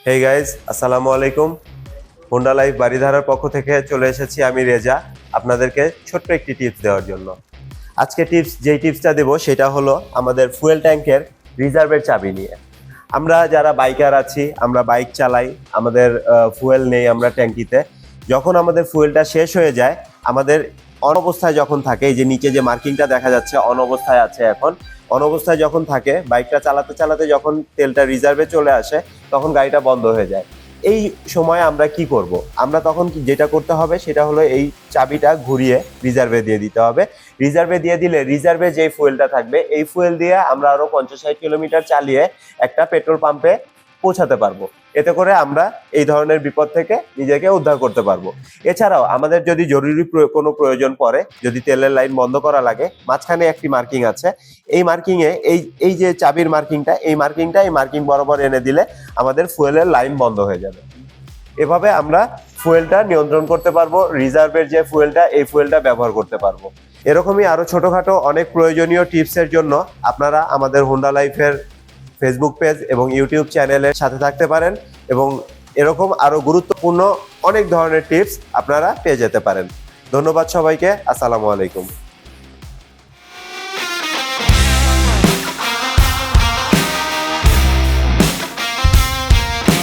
Hey guys, আসসালামু আলাইকুম। Honda life বারিধারার পক্ষ থেকে চলে এসেছি আমি রেজা, আপনাদেরকে ছোট্ট একটি টিপস দেওয়ার জন্য। আজকে যেই টিপসটা দেব সেটা হলো আমাদের ফুয়েল ট্যাঙ্কের রিজার্ভের চাবি নিয়ে। আমরা যারা বাইকার আছি, আমরা বাইক চালাই, আমাদের ফুয়েল নেই আমরা ট্যাঙ্কিতে। যখন আমাদের ফুয়েলটা শেষ হয়ে যায়, আমাদের অনবস্থায় যখন থাকে, এই যে নিচে যে মার্কিংটা দেখা যাচ্ছে অনবস্থায় আছে, এখন অনবস্থায় যখন থাকে, বাইকটা চালাতে চালাতে যখন তেলটা রিজার্ভে চলে আসে, তখন গাড়িটা বন্ধ হয়ে যায়। এই সময় আমরা কি করব? আমরা তখন যেটা করতে হবে সেটা হলো এই চাবিটা ঘুরিয়ে রিজার্ভে দিয়ে দিতে হবে। রিজার্ভে দিয়ে দিলে রিজার্ভে যে ফুয়েলটা থাকবে, এই ফুয়েল দিয়ে আমরা আরো 50-60 কিলোমিটার চালিয়ে একটা পেট্রোল পাম্পে পৌঁছাতে পারবো। এতে করে আমরা এই ধরনের বিপদ থেকে নিজেকে উদ্ধার করতে পারবো। এছাড়াও আমাদের যদি জরুরি কোনো প্রয়োজন পড়ে, যদি তেলের লাইন বন্ধ করা লাগে, মাঝখানে একটি মার্কিং আছে, এই মার্কিংয়ে এই যে চাবির মার্কিংটা, এই মার্কিং বরাবর এনে দিলে আমাদের ফুয়েলের লাইন বন্ধ হয়ে যাবে। এভাবে আমরা ফুয়েলটা নিয়ন্ত্রণ করতে পারবো, রিজার্ভের যে ফুয়েলটা, এই ফুয়েলটা ব্যবহার করতে পারবো। এরকমই আরো ছোটখাটো অনেক প্রয়োজনীয় টিপসের জন্য আপনারা আমাদের হোন্ডা লাইফের ফেসবুক পেজ এবং ইউটিউব চ্যানেলের সাথে থাকতে পারেন, এবং এরকম আরো গুরুত্বপূর্ণ অনেক ধরনের টিপস আপনারা পেয়ে যেতে পারেন। ধন্যবাদ সবাইকে। আসসালামু আলাইকুম।